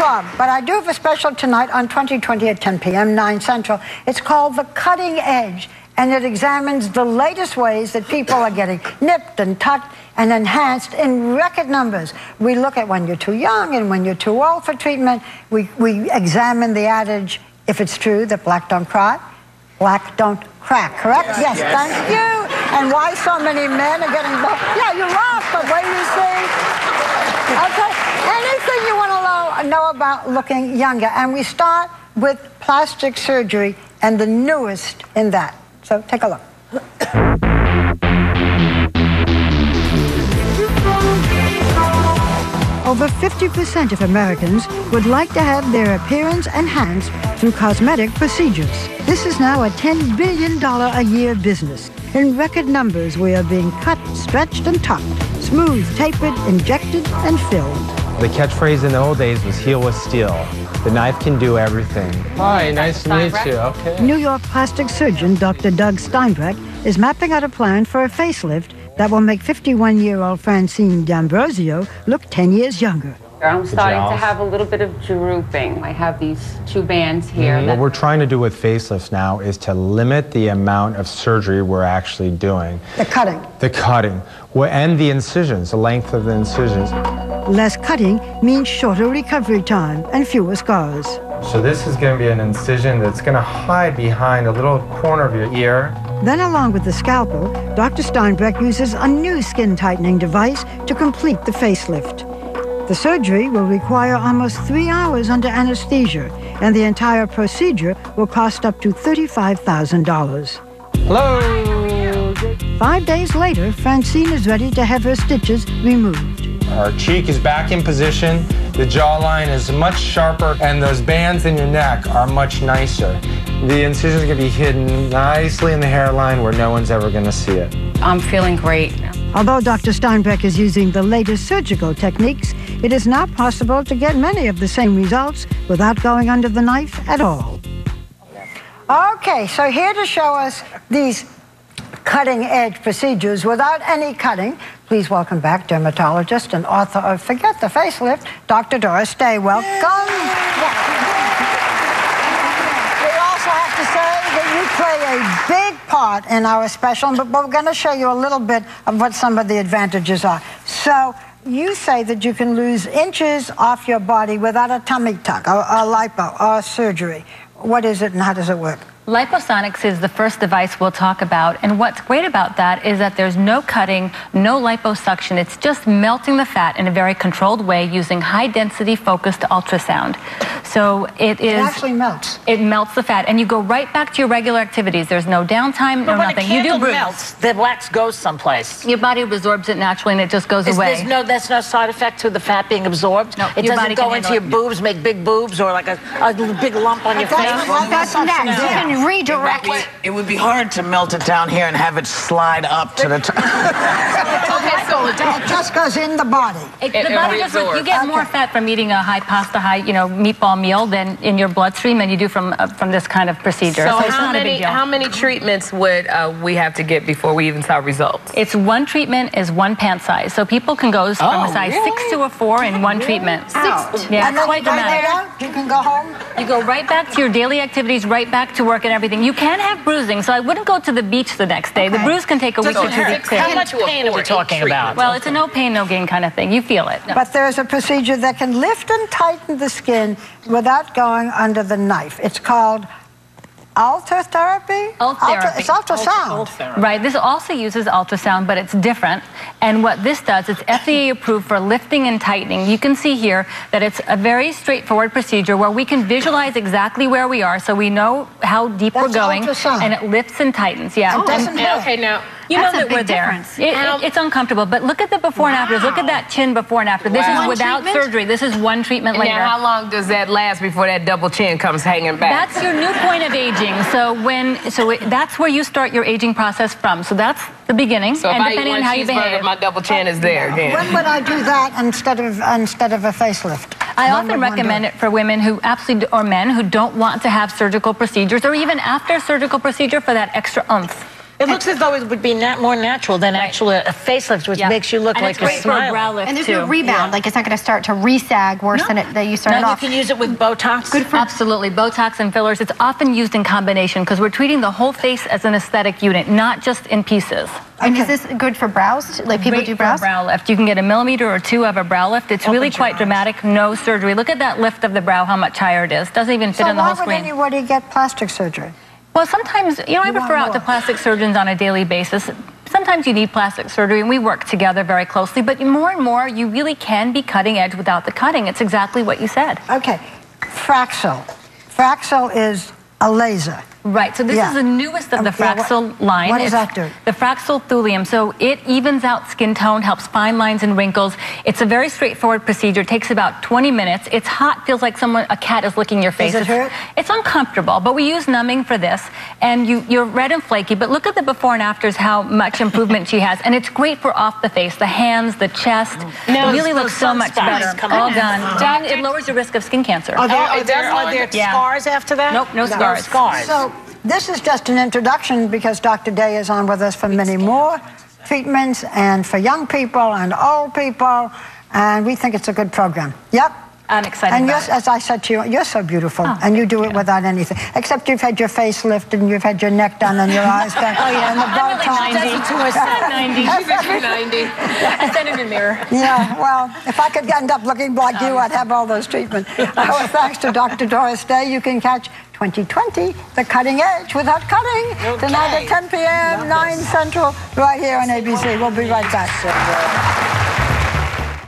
club, but I do have a special tonight on 2020 at 10 p.m., 9 Central. It's called The Cutting Edge, and it examines the latest ways that people are getting nipped and tucked and enhanced in record numbers. We look at when you're too young and when you're too old for treatment. We examine the adage, if it's true, that black don't cry, black don't crack, correct? Yes, thank you. And why so many men are getting... Yeah, you laugh, but wait you see. Okay, anything you want to know about looking younger. And we start with plastic surgery and the newest in that. So take a look. Over 50% of Americans would like to have their appearance enhanced through cosmetic procedures. This is now a $10 billion a year business. In record numbers, we are being cut, stretched, and tucked, smooth, tapered, injected, and filled. The catchphrase in the old days was heal with steel. The knife can do everything. Hi, nice to meet you. Okay. New York plastic surgeon Dr. Doug Steinbreck is mapping out a plan for a facelift that will make 51-year-old Francine D'Ambrosio look 10 years younger. I'm starting to have a little bit of drooping. I have these two bands here. What we're trying to do with facelifts now is to limit the amount of surgery we're actually doing. The cutting. The cutting. And the incisions, the length of the incisions. Less cutting means shorter recovery time and fewer scars. So this is going to be an incision that's going to hide behind a little corner of your ear. Then, along with the scalpel, Dr. Steinbreck uses a new skin-tightening device to complete the facelift. The surgery will require almost 3 hours under anesthesia, and the entire procedure will cost up to $35,000. Hello! 5 days later, Francine is ready to have her stitches removed. Our cheek is back in position, the jawline is much sharper, and those bands in your neck are much nicer. The incision is going to be hidden nicely in the hairline where no one's ever going to see it. I'm feeling great. Although Dr. Steinbreck is using the latest surgical techniques, it is not possible to get many of the same results without going under the knife at all. Okay, so here to show us these cutting-edge procedures without any cutting, please welcome back dermatologist and author of Forget the Facelift, Dr. Doris Day. Welcome. We also have to say that you play a big part in our special, but we're going to show you a little bit of what some of the advantages are. So you say that you can lose inches off your body without a tummy tuck or lipo or surgery. What is it and how does it work? Liposonics is the first device we'll talk about, and what's great about that is that there's no cutting, no liposuction. It's just melting the fat in a very controlled way using high-density focused ultrasound. So it actually melts. It melts the fat, and you go right back to your regular activities. There's no downtime, no nothing. You do melts, the wax goes someplace. Your body absorbs it naturally, and it just goes away. That's no side effect to the fat being absorbed? No, it doesn't go into your boobs, make big boobs, or like a big lump on your face? That's next. Redirect. It would be hard to melt it down here and have it slide up to the top. Okay, so it just goes in the body. The body just, you get more fat from eating a high pasta, meatball meal than in your bloodstream than you do from this kind of procedure. So how many treatments would we have to get before we even saw results? It's one treatment is one pant size. So people can go from a size 6 to a 4 in one treatment. Yeah, and then quite dramatic. You can go home. You go right back to your daily activities, right back to work and everything. You can have bruising, so I wouldn't go to the beach the next day. The bruise can take a week or 2 weeks. How much pain are we talking about? Well, it's a no pain, no gain kind of thing. You feel it. But there's a procedure that can lift and tighten the skin without going under the knife. It's called Ultherapy? Ultherapy. It's ultrasound. Right. This also uses ultrasound, but it's different. And what this does, it's FDA approved for lifting and tightening. You can see here that it's a very straightforward procedure where we can visualize exactly where we are so we know how deep we're going. Ultrasound. And it lifts and tightens. Yeah. It doesn't hurt. Okay, now, you know that we're there. It's uncomfortable, but look at the before and afters. Look at that chin before and after. This is without surgery. This is one treatment later. Now, how long does that last before that double chin comes hanging back? That's your new point of aging. So that's where you start your aging process from. So that's the beginning. So and if depending I eat on how you behave, my double chin is there again. When would I do that instead of a facelift? I often recommend it for women who or men who don't want to have surgical procedures, or even after surgical procedure for that extra oomph. It looks as though it would be more natural than actually a facelift, which makes you look and like it's you're great for a smiling. brow lift And there's too. no rebound. Like, it's not going to start to resag worse than you started Now you off. can use it with Botox. Good for Absolutely. Botox and fillers, it's often used in combination because we're treating the whole face as an aesthetic unit, not just in pieces. And is this good for brows? Like, people Great do for a brows? brow lift. You can get 1 millimeter or 2 of a brow lift. It's really quite dramatic. No surgery. Look at that lift of the brow, how much higher it is. Doesn't even fit So in the whole why would screen. anybody get plastic surgery? Well, sometimes, I refer out to plastic surgeons on a daily basis. Sometimes you need plastic surgery, and we work together very closely. But more and more, you really can be cutting edge without the cutting. It's exactly what you said. Okay, Fraxel. Fraxel is a laser. Right, so this is the newest of the Fraxel line. What does that do? The Fraxel thulium. So it evens out skin tone, helps fine lines and wrinkles. It's a very straightforward procedure. It takes about 20 minutes. It's hot, feels like a cat is licking your face. Does it hurt? It's uncomfortable, but we use numbing for this. And you're red and flaky, but look at the before and afters, how much improvement she has. And it's great for off the face, the hands, the chest. It really looks so much better. All done. And it lowers your risk of skin cancer. Are there scars after that? Nope, no scars. So this is just an introduction because Dr. Day is on with us for many more treatments and for young people and old people, and we think it's a good program. Yep. I'm excited And about it. as I said to you, you're so beautiful, and you do it without anything. Except you've had your face lifted and you've had your neck done and your eyes done. Oh, yeah. And the Botox. I'm 90. She's actually 90. I sent in a mirror. Yeah, well, if I could end up looking like you, I'd have all those treatments. Well, thanks to Dr. Doris Day, you can catch 2020, The Cutting Edge Without Cutting, tonight at 10 p.m., 9 Central, right here on ABC. We'll be right back.